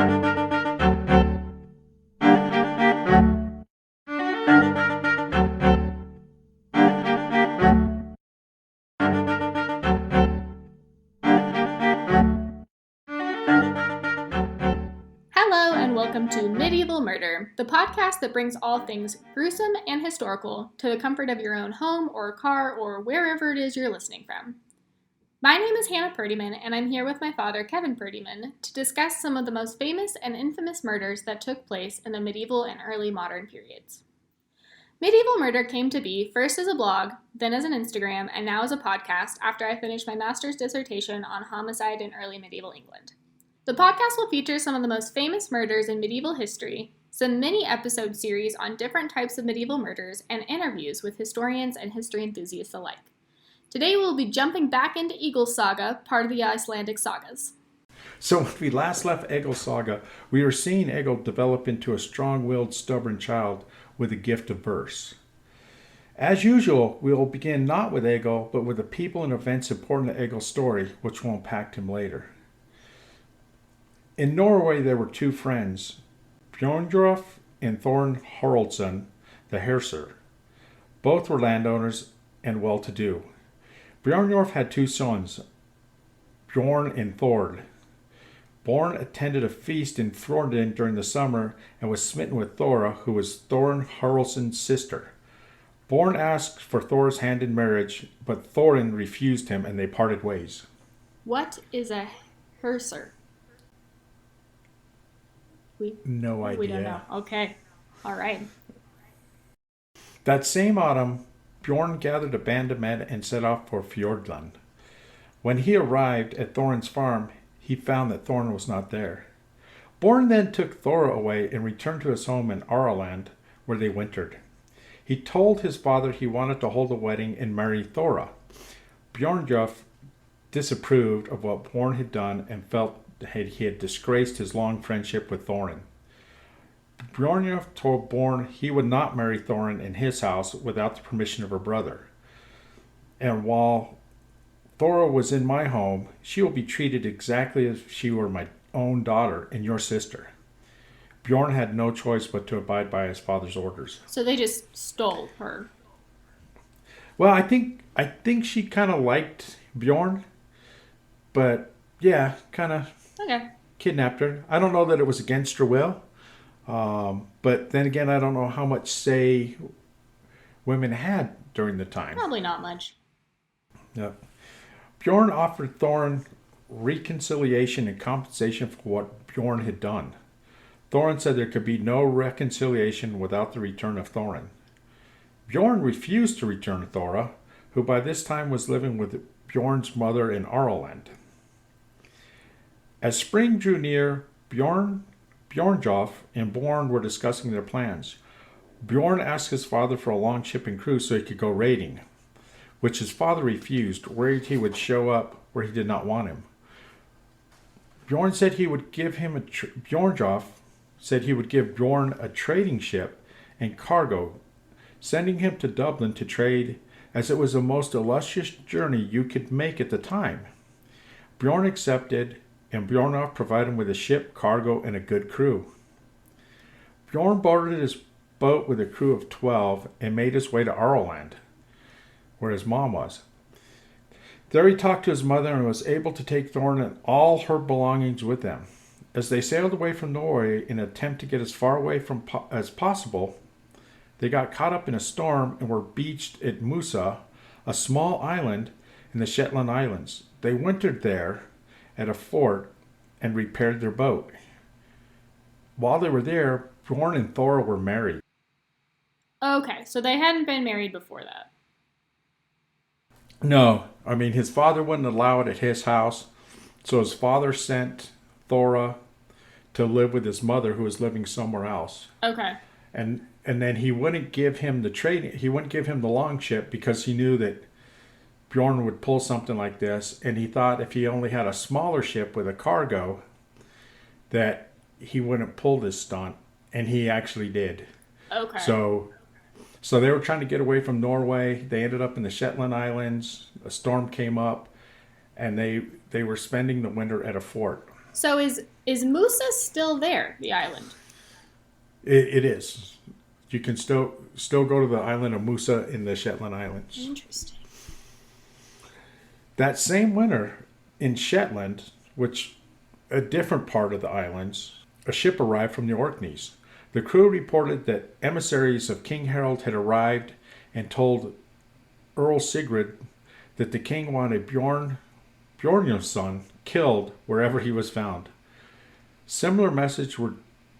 Hello and welcome to Medieval Murder, the podcast that brings all things gruesome and historical to the comfort of your own home or car or wherever it is you're listening from. My name is Hannah Purtymun and I'm here with my father Kevin Purtymun to discuss some of the most famous and infamous murders that took place in the medieval and early modern periods. Medieval Murder came to be first as a blog, then as an Instagram, and now as a podcast after I finished my master's dissertation on homicide in early medieval England. The podcast will feature some of the most famous murders in medieval history, some mini-episode series on different types of medieval murders, and interviews with historians and history enthusiasts alike. Today we'll be jumping back into Egil's Saga, part of the Icelandic Sagas. So when we last left Egil's Saga, we were seeing Egil develop into a strong-willed, stubborn child with a gift of verse. As usual, we will begin not with Egil, but with the people and events important to Egil's story, which will impact him later. In Norway, there were two friends, Bjorndorf and Thorn Haraldsson, the Herser. Both were landowners and well-to-do. Bjorndorf had two sons, Bjorn and Thord. Bjorn attended a feast in Thornden during the summer and was smitten with Thora, who was Thorn Haraldsson's sister. Bjorn asked for Thor's hand in marriage, but Thorin refused him and they parted ways. What is a Herser? No idea. We don't know. Okay. All right. That same autumn, Bjorn gathered a band of men and set off for Fjordland. When he arrived at Thorin's farm, he found that Thorin was not there. Bjorn then took Thora away and returned to his home in Iceland, where they wintered. He told his father he wanted to hold a wedding and marry Thora. Bjorndorf disapproved of what Bjorn had done and felt he had disgraced his long friendship with Thorin. Bjorndorf told Bjorn he would not marry Thorin in his house without the permission of her brother. And while Thora was in my home, she will be treated exactly as if she were my own daughter and your sister. Bjorn had no choice but to abide by his father's orders. So they just stole her. Well, I think she kind of liked Bjorn, but yeah, kind of kidnapped her. I don't know that it was against her will, but then again, I don't know how much say women had during the time. Probably not much. Yeah. Bjorn offered Thorin reconciliation and compensation for what Bjorn had done. Thorin said there could be no reconciliation without the return of Thorin. Bjorn refused to return Thora, who by this time was living with Bjorn's mother in Iceland. As spring drew near, Bjorndorf and Bjorn were discussing their plans. Bjorn asked his father for a long shipping cruise so he could go raiding, which his father refused, worried he would show up where he did not want him. Bjorndorf said he would give Bjorn a trading ship and cargo, sending him to Dublin to trade, as it was the most illustrious journey you could make at the time. Bjorn accepted, and Bjorndorf provided him with a ship, cargo, and a good crew. Bjorn boarded his boat with a crew of 12 and made his way to Iceland, where his mom was. There he talked to his mother and was able to take Thorin and all her belongings with them. As they sailed away from Norway in an attempt to get as far away as possible, they got caught up in a storm and were beached at Musa, a small island in the Shetland Islands. They wintered there at a fort and repaired their boat. While they were there, Bjorn and Thora were married. Okay, so they hadn't been married before that. No, I mean, his father wouldn't allow it at his house, so his father sent Thora to live with his mother, who was living somewhere else. Okay. And then he wouldn't give him the long ship because he knew that Bjorn would pull something like this, and he thought if he only had a smaller ship with a cargo, that he wouldn't pull this stunt, and he actually did. Okay. So they were trying to get away from Norway. They ended up in the Shetland Islands. A storm came up, and they were spending the winter at a fort. So is Musa still there, the island? It is. You can still go to the island of Musa in the Shetland Islands. Interesting. That same winter in Shetland, which a different part of the islands, a ship arrived from the Orkneys. The crew reported that emissaries of King Harold had arrived and told Earl Sigrid that the king wanted Bjorn's son killed wherever he was found. Similar messages were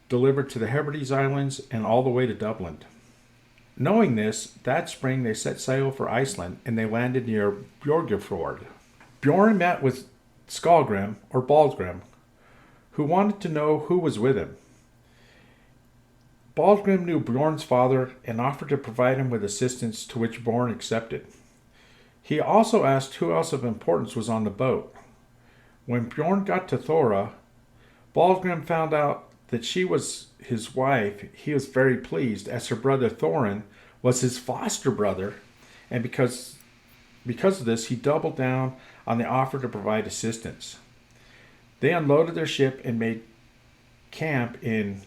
delivered to the Hebrides Islands and all the way to Dublin. Knowing this, that spring they set sail for Iceland and they landed near Bjorgafjord. Bjorn met with Skallgrim, or Baldgrim, who wanted to know who was with him. Baldgrim knew Bjorn's father and offered to provide him with assistance, to which Bjorn accepted. He also asked who else of importance was on the boat. When Bjorn got to Thora, Baldgrim found out that she was his wife. He was very pleased, as her brother Thorin was his foster brother, and because of this, he doubled down on the offer to provide assistance. They unloaded their ship and made camp in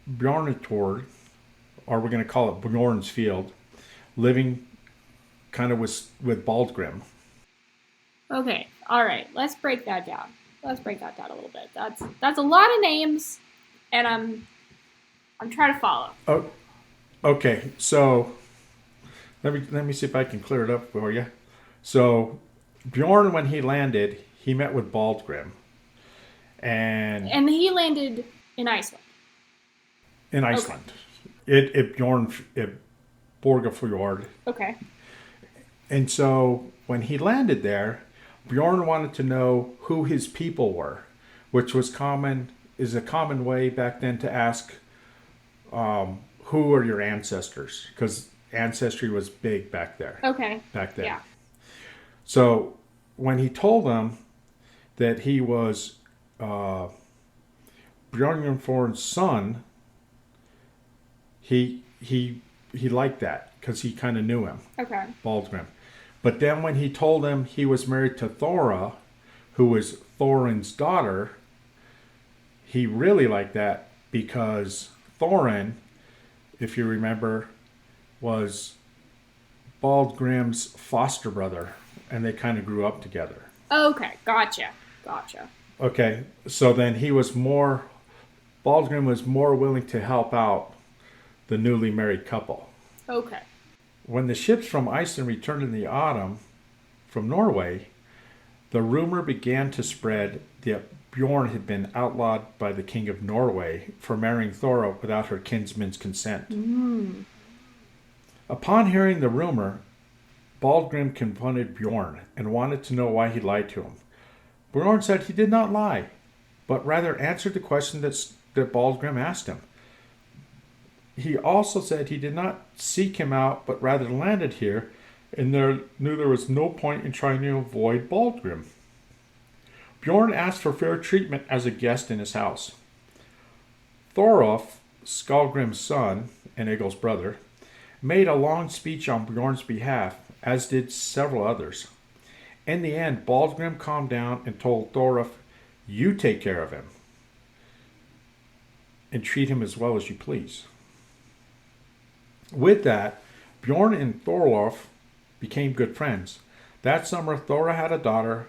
Bjornatord, or we're going to call it Bjorn's Field, living kind of with Baldgrim. Okay, all right. Let's break that down. A little bit. That's a lot of names, and I'm trying to follow. Oh, okay. So let me see if I can clear it up for you. So Bjorn, when he landed, he met with Baldgrim, and he landed in Iceland. In Iceland, okay. Bjorn at Borgafjord. Okay. And so when he landed there, Bjorn wanted to know who his people were, which is a common way back then to ask, who are your ancestors? Because ancestry was big back there. Okay. Back then. Yeah. So when he told them that he was Bjornfjord's son, he liked that because he kind of knew him. Okay. Baldgrim. But then when he told him he was married to Thora, who was Thorin's daughter, he really liked that because Thorin, if you remember, was Baldgrim's foster brother, and they kind of grew up together. Okay, gotcha. Okay, so then Baldgrim was more willing to help out the newly married couple. Okay. When the ships from Iceland returned in the autumn from Norway, the rumor began to spread that Bjorn had been outlawed by the king of Norway for marrying Thora without her kinsman's consent. Mm. Upon hearing the rumor, Baldgrim confronted Bjorn and wanted to know why he lied to him. Bjorn said he did not lie, but rather answered the question that Baldgrim asked him. He also said he did not seek him out, but rather landed here, and knew there was no point in trying to avoid Baldgrim. Bjorn asked for fair treatment as a guest in his house. Thorolf, Skallgrim's son and Egil's brother, made a long speech on Bjorn's behalf, as did several others. In the end, Baldgrim calmed down and told Thorolf, "You take care of him and treat him as well as you please." With that, Bjorn and Thorolf became good friends. That summer, Thora had a daughter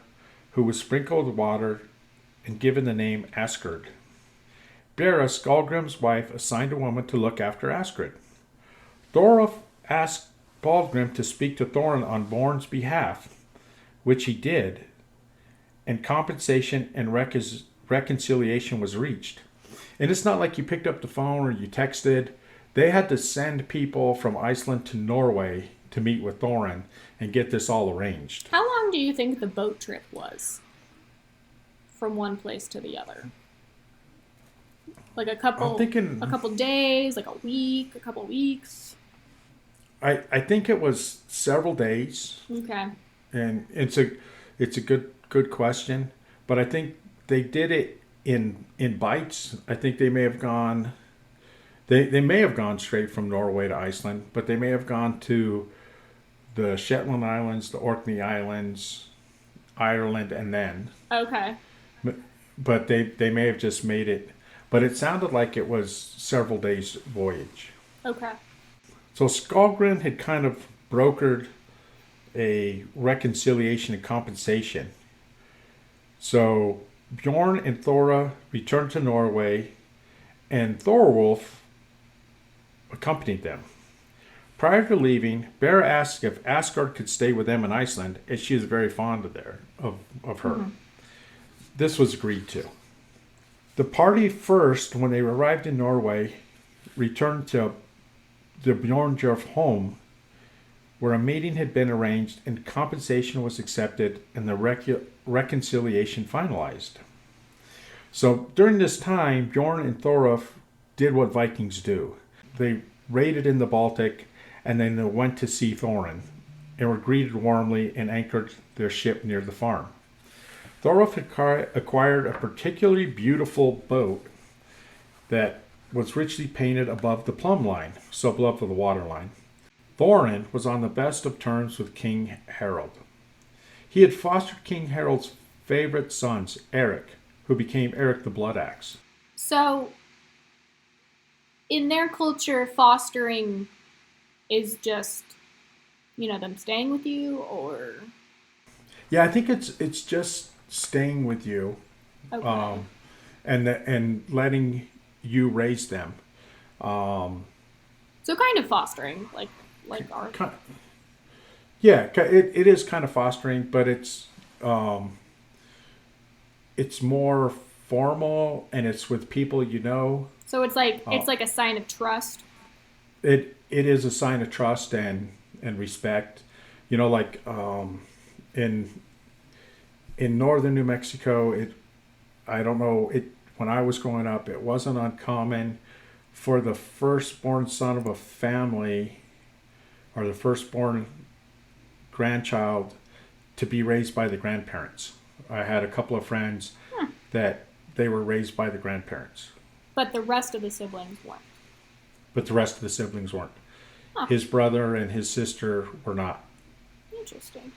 who was sprinkled with water and given the name Askerd. Bera, Skallgrim's wife, assigned a woman to look after Askerd. Thorolf asked Baldgrim to speak to Thorin on Bjorn's behalf, which he did, and compensation and reconciliation was reached. And it's not like you picked up the phone or you texted. They had to send people from Iceland to Norway to meet with Thorin and get this all arranged. How long do you think the boat trip was from one place to the other? Like a couple days, like a week, a couple weeks? I think it was several days. Okay. And it's a good question, but I think they did it in bites. I think they may have gone They may have gone straight from Norway to Iceland, but they may have gone to the Shetland Islands, the Orkney Islands, Ireland, and then. Okay. but they may have just made it. But it sounded like it was several days voyage. Okay. So Skallgrim had kind of brokered a reconciliation and compensation. So Bjorn and Thora returned to Norway, and Thorwolf accompanied them. Prior to leaving, Bear asked if Asgard could stay with them in Iceland, as she was very fond of her. Mm-hmm. This was agreed to. The party first, when they arrived in Norway, returned to the Bjornjorf home, where a meeting had been arranged and compensation was accepted and the reconciliation finalized. So during this time, Bjorn and Thorolf did what Vikings do. They raided in the Baltic, and then they went to see Thorin and were greeted warmly and anchored their ship near the farm. Thorolf had acquired a particularly beautiful boat that was richly painted above the plumb line, so above the water line. Thorin was on the best of terms with King Harald. He had fostered King Harald's favorite sons, Eric, who became Eric the Blood Axe. So, in their culture, fostering is just, them staying with you, or? Yeah, I think it's just staying with you, okay. and letting you raise them. So kind of fostering, like our. Yeah, it is kind of fostering, but it's more formal, and it's with people you know. So it's like a sign of trust. It is a sign of trust and respect. Like in northern New Mexico, I don't know, when I was growing up, it wasn't uncommon for the firstborn son of a family or the firstborn grandchild to be raised by the grandparents. I had a couple of friends that they were raised by the grandparents. But the rest of the siblings weren't. Huh. His brother and his sister were not. Interesting.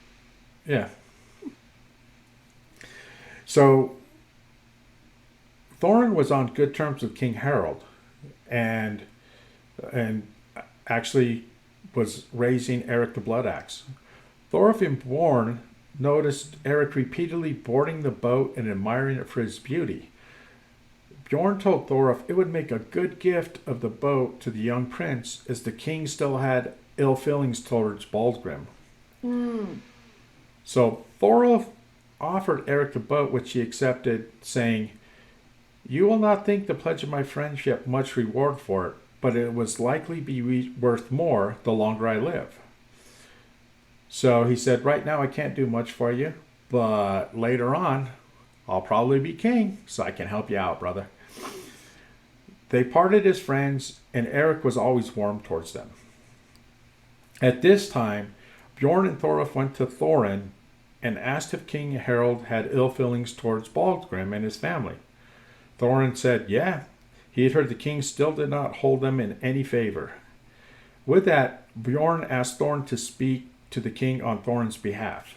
Yeah. So Thorin was on good terms with King Harald, and actually was raising Eric the Blood Axe. Thorolf and Bjorn noticed Eric repeatedly boarding the boat and admiring it for its beauty. Bjorn told Thorolf it would make a good gift of the boat to the young prince, as the king still had ill feelings towards Baldgrim. So Thorolf offered Eric the boat, which he accepted, saying, "You will not think the pledge of my friendship much reward for it, but it was likely be worth more the longer I live." So he said, "Right now I can't do much for you, but later on I'll probably be king, so I can help you out, brother." They parted as friends, and Eric was always warm towards them. At this time, Bjorn and Thorolf went to Thorin and asked if King Harald had ill feelings towards Baldgrim and his family. Thorin said, yeah, he had heard the king still did not hold them in any favor. With that, Bjorn asked Thorin to speak to the king on Thorin's behalf.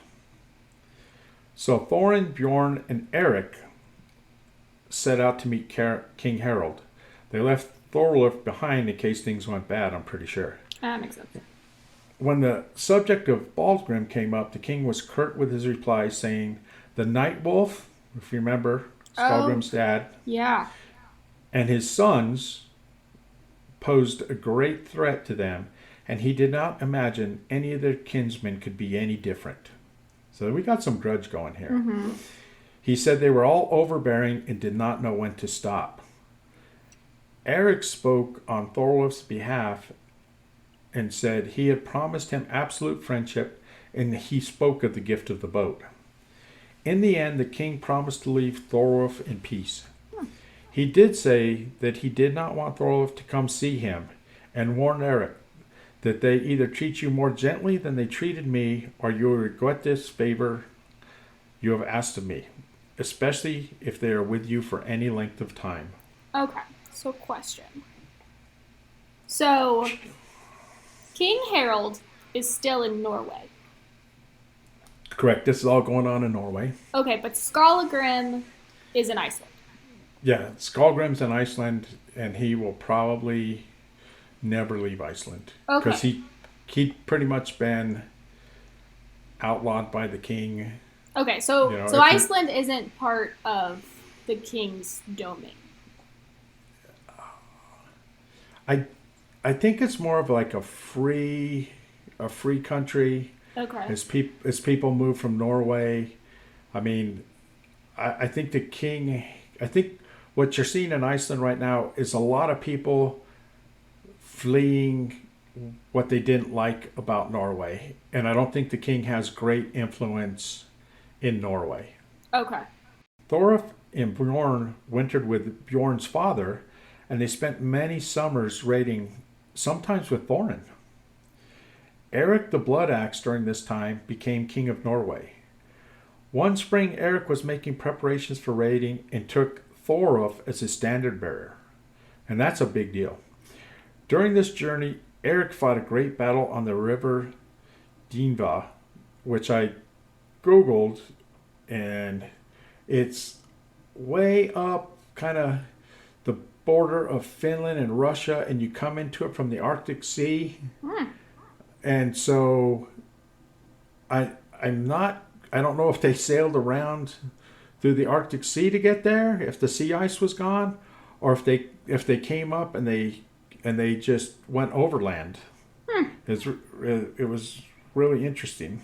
So Thorin, Bjorn, and Eric set out to meet King Harald. They left Thorolf behind in case things went bad, I'm pretty sure. That makes sense. When the subject of Baldgrim came up, the king was curt with his reply, saying, the Night Wolf, if you remember, Skallgrim's dad, yeah, and his sons posed a great threat to them, and he did not imagine any of their kinsmen could be any different. So we got some grudge going here. Mm-hmm. He said they were all overbearing and did not know when to stop. Eric spoke on Thorolf's behalf and said he had promised him absolute friendship, and he spoke of the gift of the boat. In the end, the king promised to leave Thorolf in peace. He did say that he did not want Thorolf to come see him, and warned Eric that they either treat you more gently than they treated me, or you will regret this favor you have asked of me, especially if they are with you for any length of time. Okay, so question. So, King Harald is still in Norway. Correct. This is all going on in Norway. Okay, but Skallagrim is in Iceland. Yeah, Skallgrim's in Iceland, and he will probably never leave Iceland because Okay. he'd pretty much been outlawed by the king. Okay, You know, so if you, Iceland isn't part of the king's domain. I I think it's more of like a free country Okay. as people move from Norway. I mean, I think the king. I think what you're seeing in Iceland right now is a lot of people fleeing what they didn't like about Norway, and I don't think the king has great influence in Norway. Okay. Thorolf and Bjorn wintered with Bjorn's father, and they spent many summers raiding, sometimes with Thorin. Eric the Blood Axe during this time became king of Norway. One spring, Eric was making preparations for raiding and took Thorolf as his standard bearer, and that's a big deal. During this journey, Eric fought a great battle on the river Dinva, which I googled, and it's way up, kind of the border of Finland and Russia, and you come into it from the Arctic Sea. Hmm. And so I I'm not I don't know if they sailed around through the Arctic Sea to get there, if the sea ice was gone, or if they came up and they just went overland. Hmm. It was really interesting.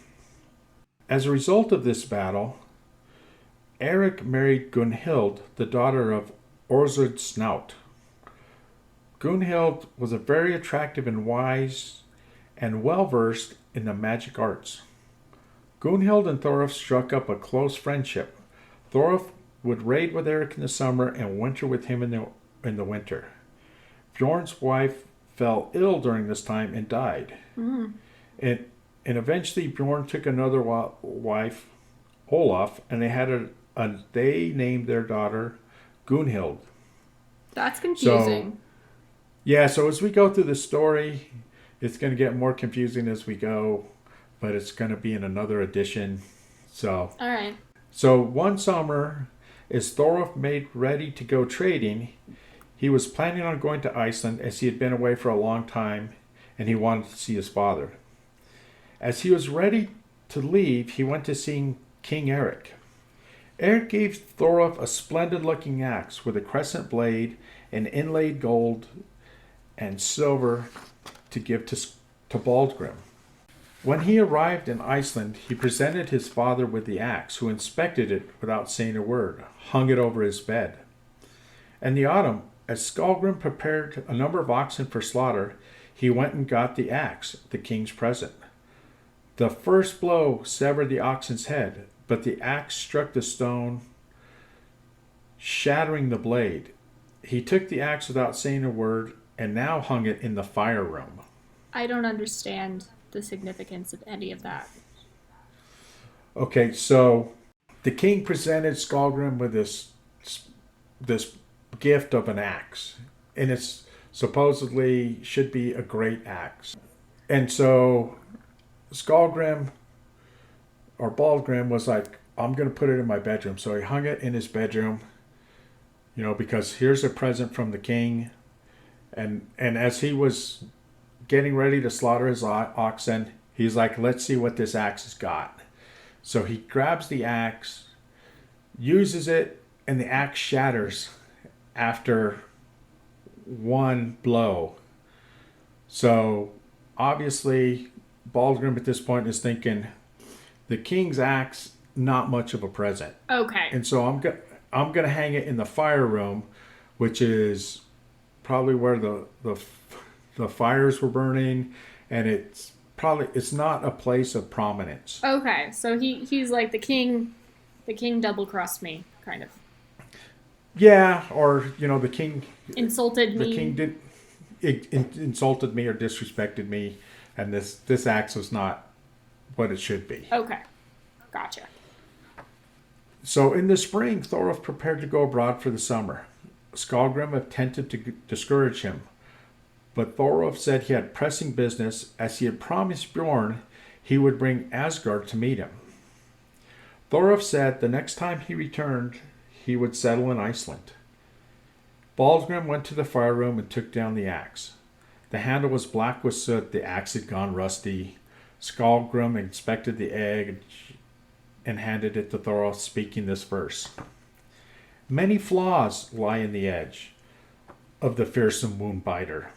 As a result of this battle, Eric married Gunhild, the daughter of Orzurd Snout. Gunhild was a very attractive and wise and well versed in the magic arts. Gunhild and Thorolf struck up a close friendship. Thorolf would raid with Eric in the summer and winter with him in the winter. Bjorn's wife fell ill during this time and died. Mm. And, and eventually Bjorn took another wife, Olaf, and they named their daughter Gunhild. That's So, confusing. yeah, so as we go through the story, it's going to get more confusing as we go, but it's going to be in another edition. So, All right. so one summer, as Thorolf made ready to go trading, he was planning on going to Iceland as he had been away for a long time and he wanted to see his father. As he was ready to leave, he went to see King Eric. Eric gave Thorolf a splendid looking axe with a crescent blade and inlaid gold and silver to give to Baldgrim. When he arrived in Iceland, he presented his father with the axe, who inspected it without saying a word, hung it over his bed. In the autumn, as Skallgrim prepared a number of oxen for slaughter, he went and got the axe, the king's present. The first blow severed the oxen's head, but the axe struck the stone, shattering the blade. He took the axe without saying a word and now hung it in the fire room. I don't understand the significance of any of that. Okay, so the king presented Skallgrim with this gift of an axe, and it's supposedly should be a great axe. And so Skallgrim or Baldgrim was like, I'm going to put it in my bedroom. So he hung it in his bedroom, because here's a present from the king. And as he was getting ready to slaughter his oxen, he's like, let's see what this axe has got. So he grabs the axe, uses it, and the axe shatters after one blow. So obviously, Baldgrim at this point is thinking, the king's axe, not much of a present. Okay. And so I'm gonna hang it in the fire room, which is probably where the fires were burning, and it's not a place of prominence. Okay. So he's like the king double crossed me, kind of. Yeah, or the king Insulted the me. king did it insulted me or disrespected me, and this axe was not what it should be. Okay. Gotcha. So in the spring, Thorolf prepared to go abroad for the summer. Skallgrim attempted to discourage him, but Thorolf said he had pressing business, as he had promised Bjorn he would bring Asgard to meet him. Thorolf said the next time he returned, he would settle in Iceland. Baldgrim went to the fire room and took down the axe. The handle was black with soot, the axe had gone rusty. Skallgrim inspected the egg and handed it to Thorolf, speaking this verse. Many flaws lie in the edge of the fearsome wound biter.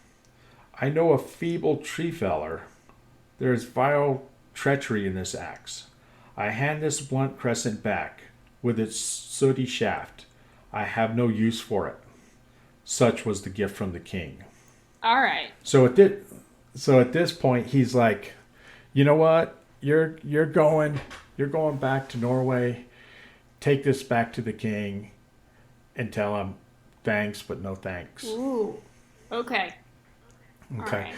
I know a feeble tree feller. There is vile treachery in this axe. I hand this blunt crescent back, with its sooty shaft. I have no use for it. Such was the gift from the king. All right. So at this point, he's like, you know what? You're going back to Norway. Take this back to the king, and tell him thanks, but no thanks. Ooh. Okay. Okay. Right.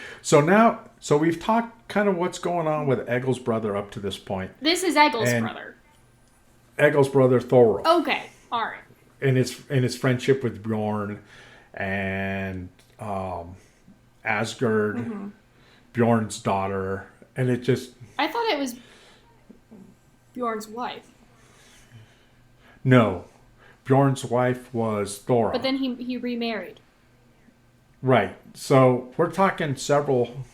So we've talked kind of what's going on with Egil's brother up to this point. This is Egil's brother. Egil's brother Thorolf. Okay. All right. And his friendship with Bjorn and Asgard, Bjorn's daughter, and it just. I thought it was Bjorn's wife. No, Bjorn's wife was Thora. But then he remarried. Right. So we're talking several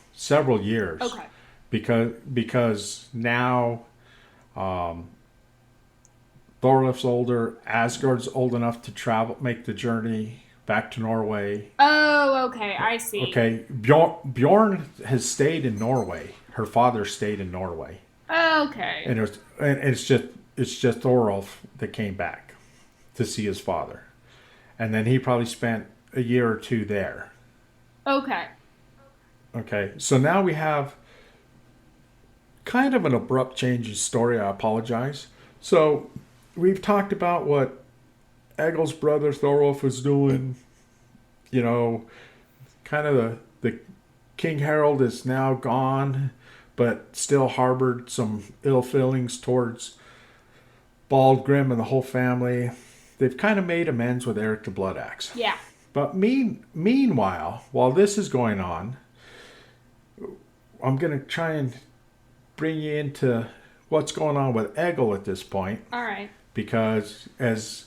years. Okay. Because now Thorleif's older, Asgard's old enough to make the journey back to Norway. Oh, okay. I see. Okay. Bjorn has stayed in Norway. Her father stayed in Norway. Okay. And it's just Thorolf that came back to see his father. And then he probably spent a year or two there. Okay. Okay, so now we have kind of an abrupt change in story. I apologize. So we've talked about what Egil's brother Thorolf was doing. You know, kind of the King Harold is now gone, but still harbored some ill feelings towards Baldgrim and the whole family. They've kind of made amends with Eric the Blood Axe. Yeah. But meanwhile, while this is going on, I'm going to try and bring you into what's going on with Egil at this point. All right. Because as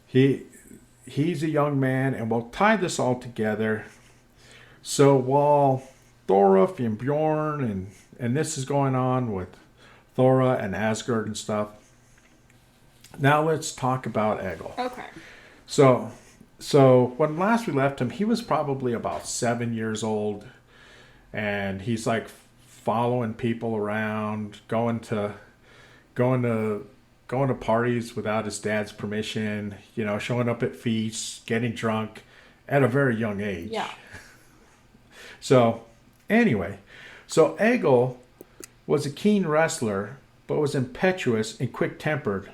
he's a young man, and we'll tie this all together. So while Thorolf and Bjorn and this is going on with Thora and Asgard and stuff, now let's talk about Egil. Okay. So when last we left him, he was probably about 7 years old, and he's like following people around, going to parties without his dad's permission, showing up at feasts, getting drunk at a very young age. Yeah. So anyway, Egil was a keen wrestler, but was impetuous and quick-tempered.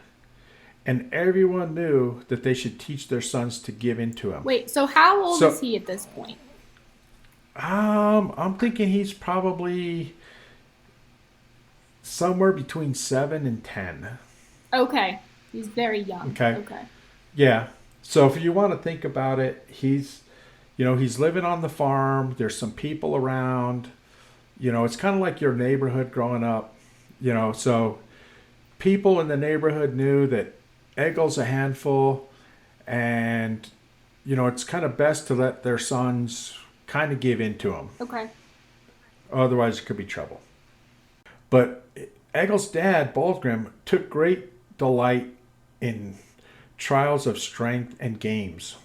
And everyone knew that they should teach their sons to give in to him. Wait, so how old is he at this point? I'm thinking he's probably somewhere between 7 and 10. Okay. He's very young. Okay. Yeah. So if you want to think about it, he's living on the farm. There's some people around. It's kind of like your neighborhood growing up. So people in the neighborhood knew that Egil's a handful, and it's kind of best to let their sons kind of give in to him. Okay. Otherwise, it could be trouble. But Egil's dad, Baldgrim, took great delight in trials of strength and games.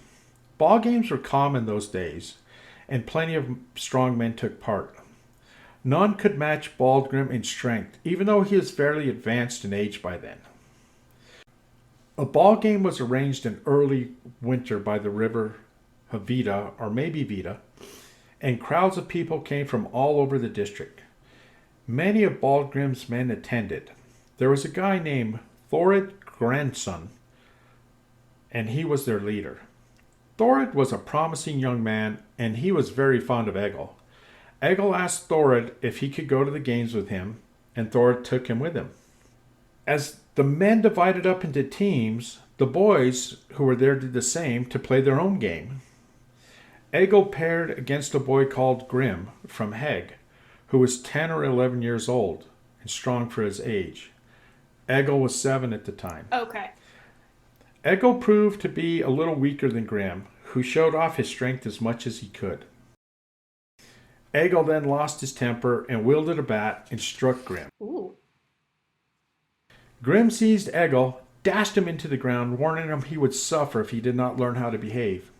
Ball games were common those days, and plenty of strong men took part. None could match Baldgrim in strength, even though he was fairly advanced in age by then. A ball game was arranged in early winter by the river Havita, or maybe Vita, and crowds of people came from all over the district. Many of Baldgrim's men attended. There was a guy named Thorid Grandson, and he was their leader. Thorid was a promising young man, and he was very fond of Egil. Egil asked Thorid if he could go to the games with him, and Thorid took him with him. As the men divided up into teams, the boys who were there did the same to play their own game. Egil paired against a boy called Grim from Heg, who was 10 or 11 years old and strong for his age. Egil was 7 at the time. Okay. Egil proved to be a little weaker than Grim, who showed off his strength as much as he could. Egil then lost his temper and wielded a bat and struck Grim. Ooh. Grim seized Egil, dashed him into the ground, warning him he would suffer if he did not learn how to behave.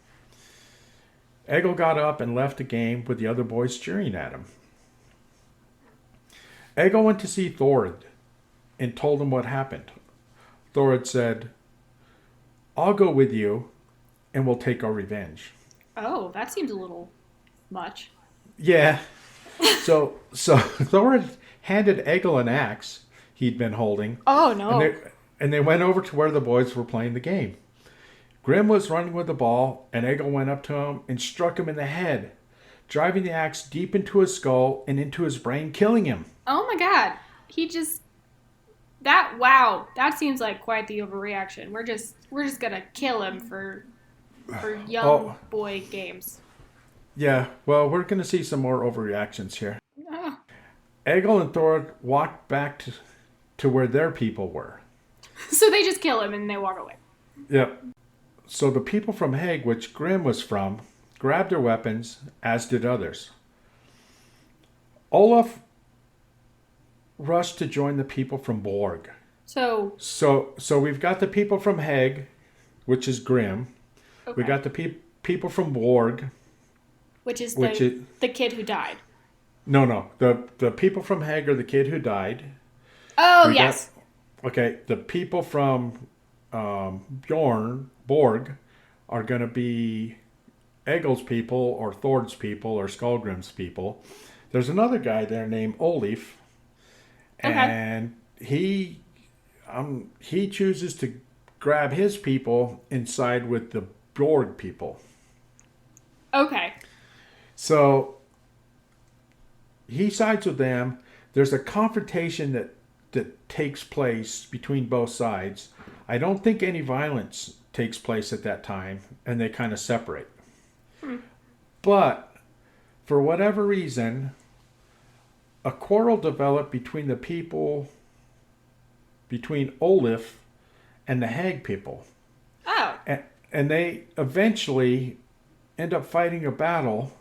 Egil got up and left the game with the other boys cheering at him. Egil went to see Thorid and told him what happened. Thorid said, "I'll go with you and we'll take our revenge." Oh, that seems a little much. Yeah. So Thorid handed Egil an axe he'd been holding. Oh, no. And they went over to where the boys were playing the game. Grim was running with the ball, and Egil went up to him and struck him in the head, driving the axe deep into his skull and into his brain, killing him. Oh my god. That seems like quite the overreaction. We're just gonna kill him for young boy games. Yeah, well, we're going to see some more overreactions here. Oh. Egil and Thorid walked back to where their people were. So they just kill him and they walk away. Yep. So the people from Hague, which Grim was from, grabbed their weapons, as did others. Olaf rushed to join the people from Borg. So we've got the people from Hague, which is Grim. Okay. We got the people from Borg, which is the kid who died. No. The people from Hague are the kid who died. Oh, yes. The people from Borg are going to be Egil's people or Thorid's people or Skullgrim's people. There's another guy there named Olaf. Okay. And he chooses to grab his people and side with the Borg people. Okay. So he sides with them. There's a confrontation that takes place between both sides. I don't think any violence takes place at that time, and they kind of separate. But for whatever reason, a quarrel developed between the people, between Olaf and the Hag people. Oh. And they eventually end up fighting a battle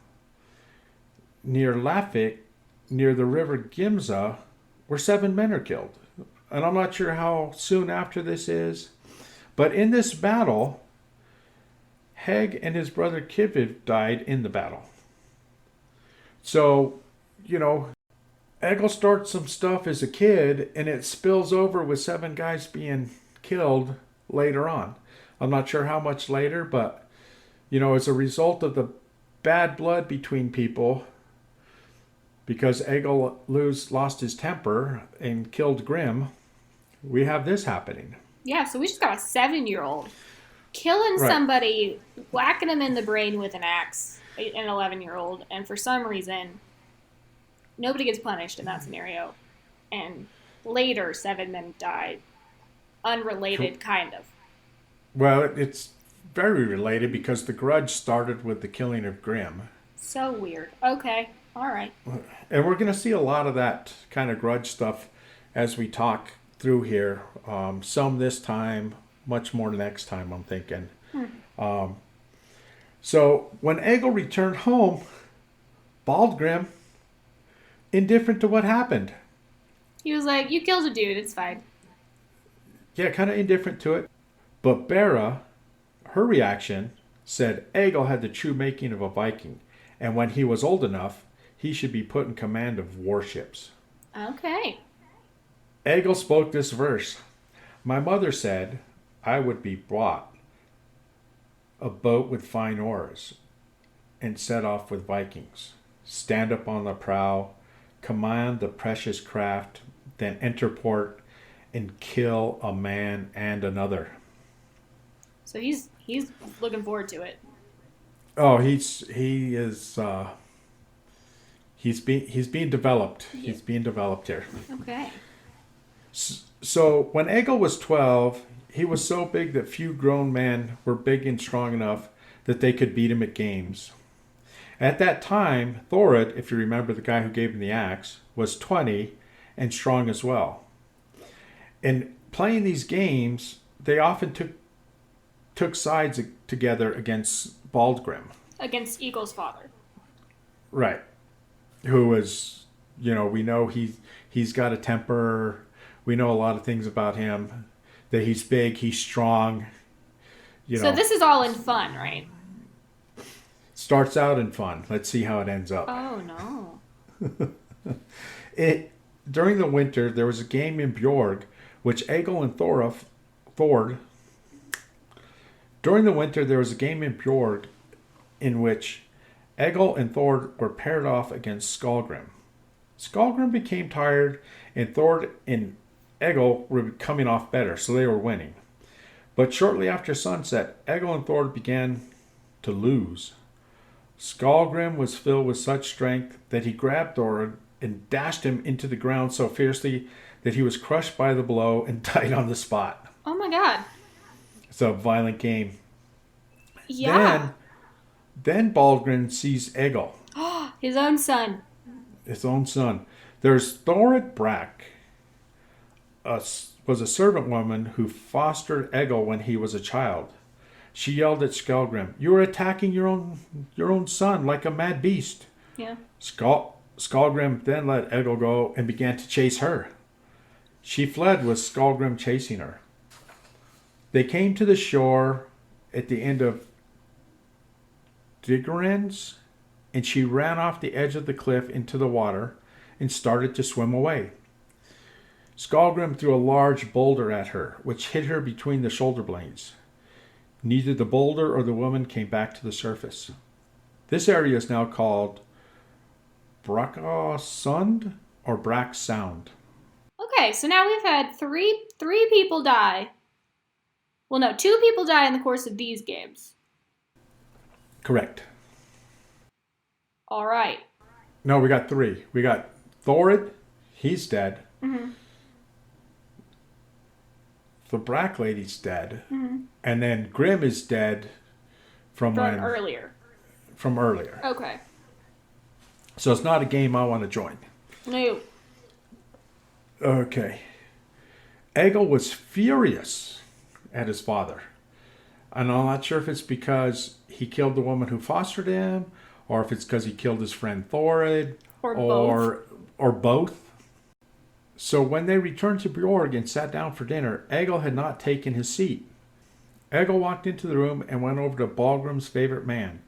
near Lafik, near the river Gimza, where 7 men are killed. And I'm not sure how soon after this is. But in this battle, Heg and his brother Kiviv died in the battle. So, Egil starts some stuff as a kid, and it spills over with 7 guys being killed later on. I'm not sure how much later, but, as a result of the bad blood between people, because Egil lost his temper and killed Grim, we have this happening. Yeah, so we just got a 7-year-old killing somebody, whacking him in the brain with an axe, an 11-year-old, and for some reason, nobody gets punished in that scenario. And later, 7 men died. Unrelated, kind of. Well, it's very related because the grudge started with the killing of Grim. So weird. Okay. All right. And we're going to see a lot of that kind of grudge stuff as we talk through here. Some this time, much more next time, I'm thinking. So when Egil returned home, Baldgrim, indifferent to what happened. He was like, "You killed a dude, it's fine." Yeah, kind of indifferent to it. But Bera, her reaction, said Egil had the true making of a Viking, and when he was old enough, he should be put in command of warships. Okay. Egil spoke this verse. My mother said I would be bought a boat with fine oars and set off with Vikings. Stand up on the prow, command the precious craft, then enter port and kill a man and another. So he's looking forward to it. Oh, he's being developed. Yeah. He's being developed here. Okay. So when Egil was 12, he was so big that few grown men were big and strong enough that they could beat him at games. At that time, Thorid, if you remember the guy who gave him the axe, was 20 and strong as well. In playing these games, they often took took sides together against Baldgrim. Against Egil's father. Right. Who was, we know he's got a temper. We know a lot of things about him. That he's big, he's strong. So this is all in fun, right? Starts out in fun. Let's see how it ends up. Oh, no. During the winter, there was a game in Bjorg, which Egil and Thord. During the winter, there was a game in Bjorg in which Egil and Thord were paired off against Skallgrim. Skallgrim became tired, and Thord and Egil were coming off better, so they were winning. But shortly after sunset, Egil and Thord began to lose. Skallgrim was filled with such strength that he grabbed Thord and dashed him into the ground so fiercely that he was crushed by the blow and died on the spot. Oh my god. It's a violent game. Yeah. Then Baldgrim sees Egil. His own son. His own son. There's Thorid Brack. Was a servant woman who fostered Egil when he was a child. She yelled at Skallgrim, "You are attacking your own son like a mad beast." Yeah. Skallgrim then let Egil go and began to chase her. She fled with Skallgrim chasing her. They came to the shore at the end of Diggerens, and she ran off the edge of the cliff into the water and started to swim away. Skallgrim threw a large boulder at her, which hit her between the shoulder blades. Neither the boulder or the woman came back to the surface. This area is now called Brakkasund or Brack Sound. Okay, so now we've had three people die. Well, no, 2 people die in the course of these games. Correct. All right. No, we got 3. We got Thorid, he's dead. Mm-hmm. The Brack lady's dead. Mm-hmm. And then Grim is dead from earlier. From earlier. Okay. So it's not a game I want to join. No. Okay. Egil was furious at his father. And I'm not sure if it's because he killed the woman who fostered him, or if it's because he killed his friend Thorid, or both. So when they returned to Bjorg and sat down for dinner, Egil had not taken his seat. Egil walked into the room and went over to Baldgrim's favorite man,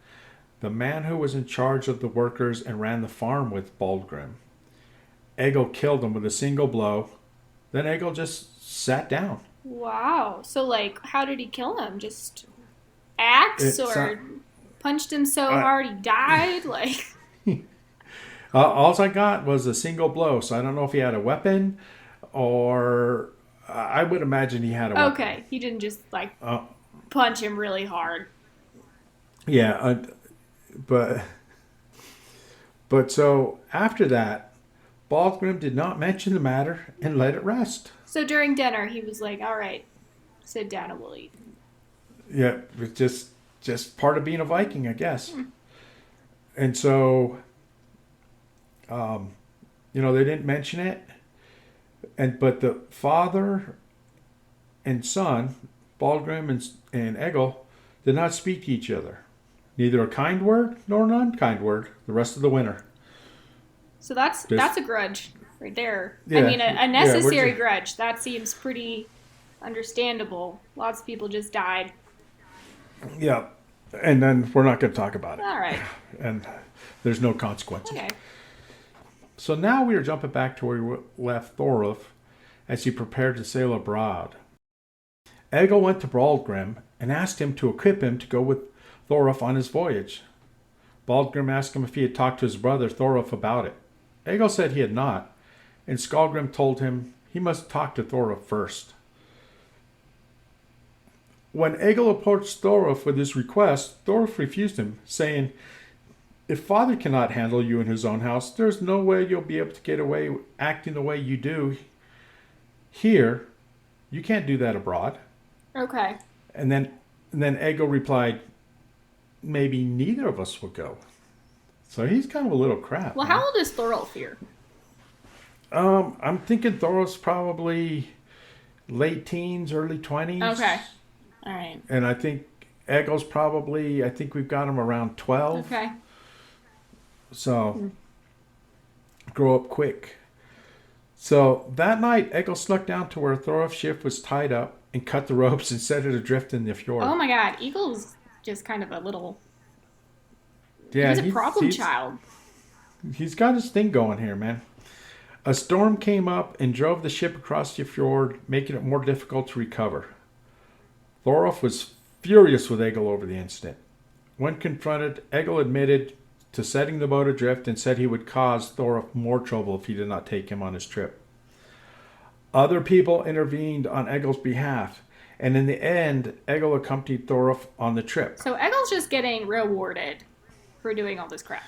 the man who was in charge of the workers and ran the farm with Baldgrim. Egil killed him with a single blow. Then Egil just sat down. Wow. So, how did he kill him? Just axe punched him so hard he died? All I got was a single blow, so I don't know if he had a weapon or I would imagine he had a weapon. Okay, he didn't just punch him really hard. Yeah, but so after that, Baldgrim did not mention the matter and let it rest. So during dinner, he was like, "All right, sit down and we'll eat." Yeah, it's just part of being a Viking, I guess. And so, they didn't mention it, but the father and son, Baldgrim and Egil, did not speak to each other. Neither a kind word nor an unkind word the rest of the winter. So that's a grudge right there. Yeah, I mean, a necessary grudge. That seems pretty understandable. Lots of people just died. Yeah, and then we're not going to talk about it. All right. And there's no consequences. Okay. So now we are jumping back to where we left Thorolf as he prepared to sail abroad. Egil went to Baldgrim and asked him to equip him to go with Thorolf on his voyage. Baldgrim asked him if he had talked to his brother Thorolf about it. Egil said he had not, and Skallgrim told him he must talk to Thorolf first. When Egil approached Thorolf with his request, Thorolf refused him, saying, "If father cannot handle you in his own house, there's no way you'll be able to get away acting the way you do here. You can't do that abroad." Okay. And then Egil replied, "Maybe neither of us will go." So he's kind of a little crap. Well, how old is Thorolf here? I'm thinking Thorolf's probably late teens, early 20s. Okay. All right. And I think Egil's probably, I think we've got him around 12. Okay. So, grow up quick. So, that night, Egil snuck down to where Thorolf's ship was tied up and cut the ropes and set it adrift in the fjord. Oh my God, Eagle's just kind of a little. Yeah, he's a problem child. He's got his thing going here, man. A storm came up and drove the ship across the fjord, making it more difficult to recover. Thorolf was furious with Egil over the incident. When confronted, Egil admitted to setting the boat adrift and said he would cause Thorolf more trouble if he did not take him on his trip. Other people intervened on Egil's behalf, and in the end, Egil accompanied Thorolf on the trip. So Egil's just getting rewarded for doing all this crap.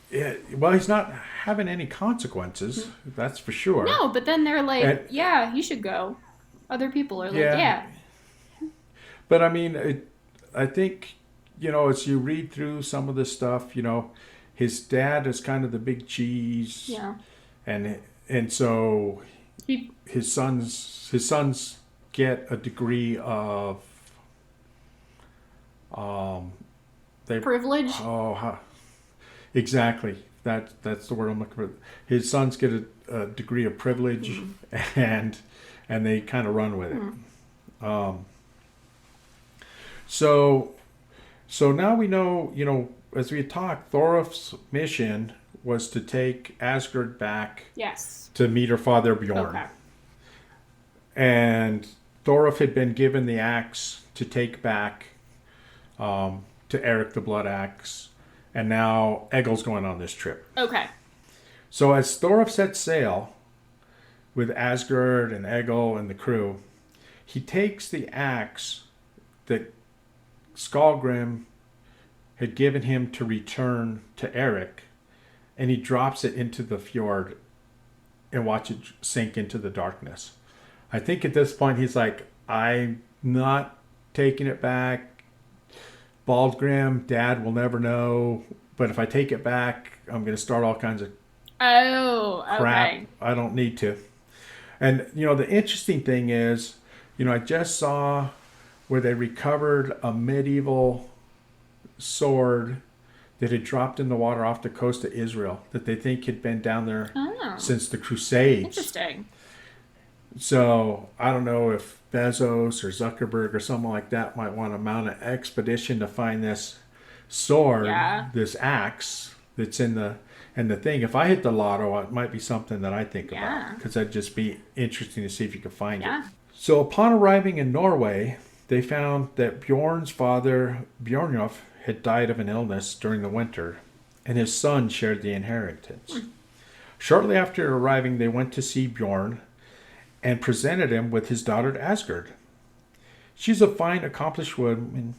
Yeah, well, he's not having any consequences, that's for sure. No, but then they're like, yeah, you should go. Other people are like, yeah. But I mean, I think, as you read through some of this stuff, his dad is kind of the big cheese. Yeah. And so his sons get a degree of privilege. Exactly. That's the word I'm looking for. His sons get a degree of privilege, and they kind of run with it. So now we know, as we talked, Thorolf's mission was to take Asgard back. Yes. To meet her father Bjorn. Okay. And Thorolf had been given the axe to take back to Eric the Blood Axe. And now Egil's going on this trip. Okay. So as Thorolf sets sail with Asgard and Egil and the crew, he takes the axe that Skallgrim had given him to return to Eric, and he drops it into the fjord and watch it sink into the darkness. I think at this point he's like, I'm not taking it back. Baldgrim, Dad will never know. But if I take it back, I'm going to start all kinds of crap. Okay. I don't need to. And, the interesting thing is, I just saw where they recovered a medieval sword that had dropped in the water off the coast of Israel that they think had been down there since the Crusades. Interesting. So I don't know if Bezos or Zuckerberg or someone like that might want to mount an expedition to find this sword, this axe that's in the thing. If I hit the lotto, it might be something that I think about, because that'd just be interesting to see if you could find it. So upon arriving in Norway, they found that Bjorn's father, Bjornulf, had died of an illness during the winter, and his son shared the inheritance. Shortly after arriving, they went to see Bjorn and presented him with his daughter Asgard. She's a fine, accomplished woman,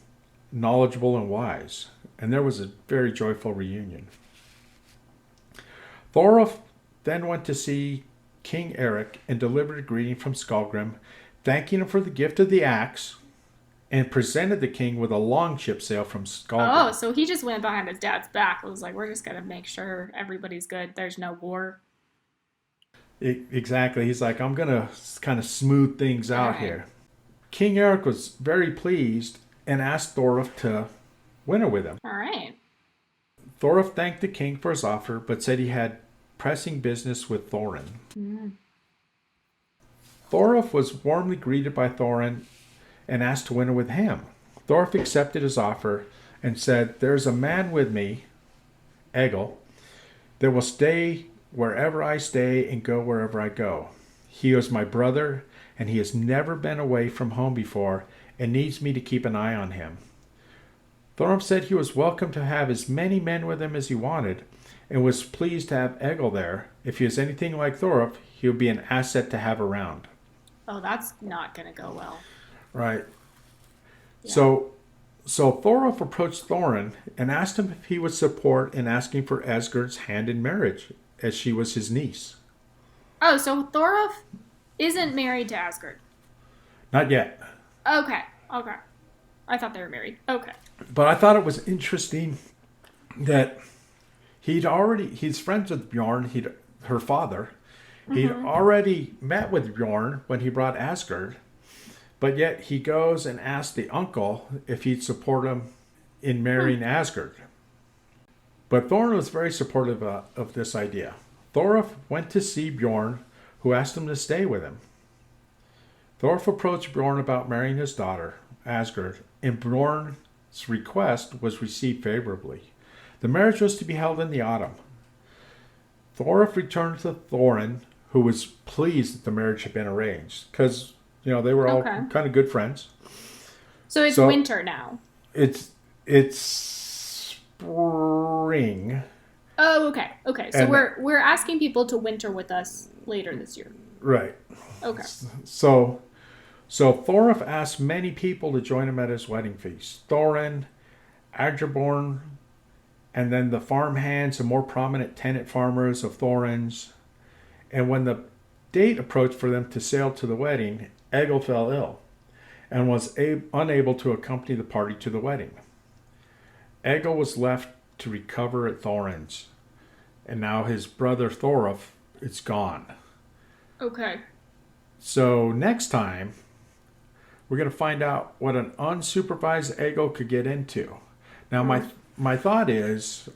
knowledgeable and wise, and there was a very joyful reunion. Thorolf then went to see King Eric and delivered a greeting from Skallgrim, thanking him for the gift of the axe, and presented the king with a longship sail from Skallgrim. Oh, so he just went behind his dad's back. It was like, we're just going to make sure everybody's good. There's no war. Exactly. He's like, I'm going to kind of smooth things out here. King Eric was very pleased and asked Thorolf to winter with him. All right. Thorolf thanked the king for his offer, but said he had pressing business with Thorin. Thorolf was warmly greeted by Thorin and asked to winter with him. Thorolf accepted his offer and said, there's a man with me, Egil, that will stay wherever I stay and go wherever I go. He is my brother, and he has never been away from home before and needs me to keep an eye on him. Thorolf said he was welcome to have as many men with him as he wanted, and was pleased to have Egil there. If he is anything like Thorolf, he would be an asset to have around. Oh, that's not going to go well. Right. Yeah. So Thorolf approached Thorin and asked him if he would support in asking for Asgard's hand in marriage, as she was his niece. Oh, so Thorolf isn't married to Asgard? Not yet. Okay. I thought they were married. Okay. But I thought it was interesting that he's friends with Bjorn, her father. He'd already met with Bjorn when he brought Asgard. But yet he goes and asks the uncle if he'd support him in marrying Asgard. But Thorin was very supportive of this idea. Thorolf went to see Bjorn, who asked him to stay with him. Thorolf approached Bjorn about marrying his daughter, Asgard, and Bjorn's request was received favorably. The marriage was to be held in the autumn. Thorolf returned to Thorin, who was pleased that the marriage had been arranged, because they were all kind of good friends. So it's winter now. It's spring. Oh, okay. Okay. So we're asking people to winter with us later this year. Right. Okay. So Thorolf asked many people to join him at his wedding feast. Thorin, Agriborn, and then the farmhands and more prominent tenant farmers of Thorin's. And when the date approached for them to sail to the wedding, Egil fell ill and was unable to accompany the party to the wedding. Egil was left to recover at Thorin's, and now his brother Thorolf is gone. Okay. So next time, we're going to find out what an unsupervised Egil could get into. Now, my thought is,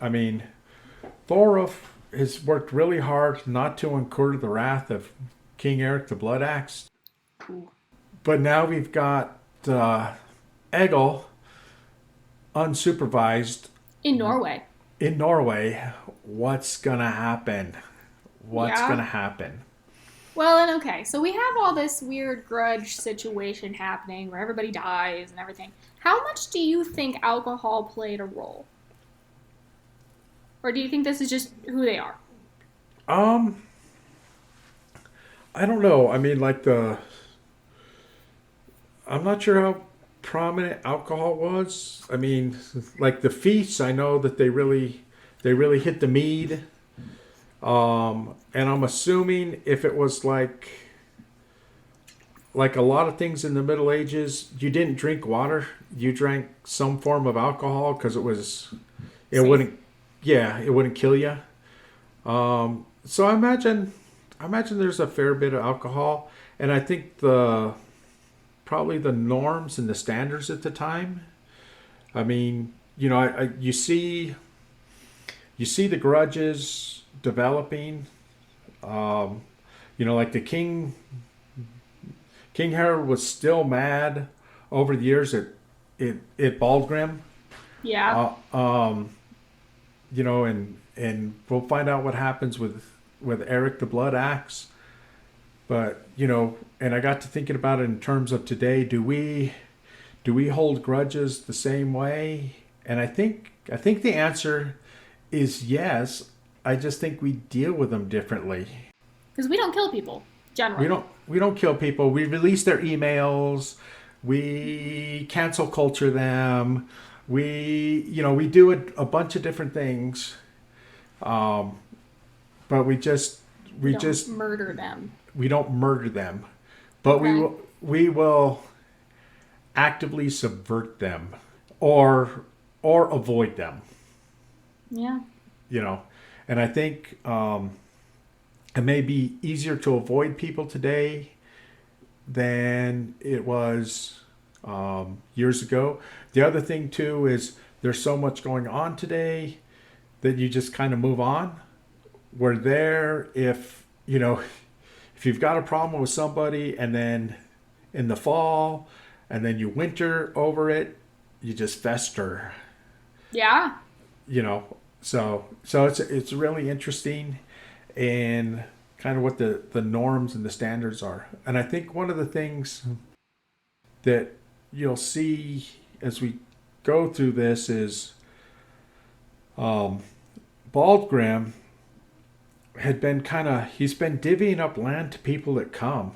Thorolf has worked really hard not to incur the wrath of King Eric the Blood Axe. Cool. But now we've got Egil unsupervised. In Norway. What's going to happen? What's going to happen? Well, and okay, so we have all this weird grudge situation happening where everybody dies and everything. How much do you think alcohol played a role? Or do you think this is just who they are? I don't know. I'm not sure how prominent alcohol was. Like the feasts, I know that they really hit the mead. And I'm assuming if it was like a lot of things in the Middle Ages, you didn't drink water, you drank some form of alcohol because it wouldn't kill you. So I imagine there's a fair bit of alcohol, and I think probably the norms and the standards at the time. You see the grudges developing. Like the King Harold was still mad over the years at Baldgrim. Yeah. And we'll find out what happens with Eric the Blood Axe. But and I got to thinking about it in terms of today. Do we hold grudges the same way? And I think the answer is yes. I just think we deal with them differently. Because we don't kill people, generally. We don't kill people. We release their emails. We cancel culture them. We do a bunch of different things. But we don't murder them. We don't murder them. But we will actively subvert them or avoid them. Yeah. And I think it may be easier to avoid people today than it was years ago. The other thing, too, is there's so much going on today that you just kind of move on. We're there if you've got a problem with somebody and then in the fall and then you winter over it, you just fester. Yeah. So it's really interesting and kind of what the norms and the standards are. And I think one of the things that you'll see as we go through this is Baldgrim he's been divvying up land to people that come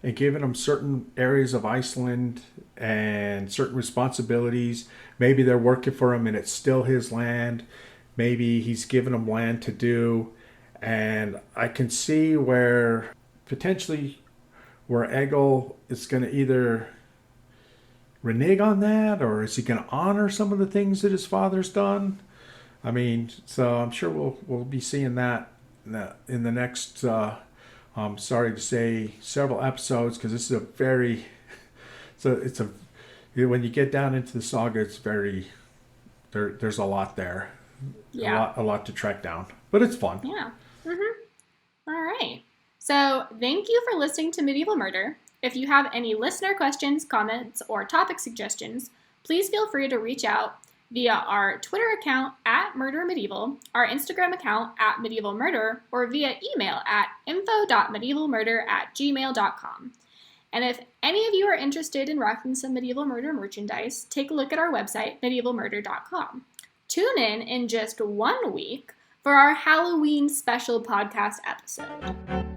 and giving them certain areas of Iceland and certain responsibilities. Maybe they're working for him and it's still his land. Maybe he's given them land to do. And I can see where Egil is going to either renege on that, or is he going to honor some of the things that his father's done? So I'm sure we'll be seeing that in the next, sorry to say, several episodes, because this is a very So when you get down into the saga, it's very there's a lot there, Yeah. a lot to track down, but it's fun. Yeah. All right. So thank you for listening to Medieval Murder. If you have any listener questions, comments, or topic suggestions, please feel free to reach out via our Twitter account at Murder Medieval, our Instagram account at Medieval Murder, or via email at info.medievalmurder@gmail.com. And if any of you are interested in rocking some Medieval Murder merchandise, take a look at our website, medievalmurder.com. Tune in just 1 week for our Halloween special podcast episode.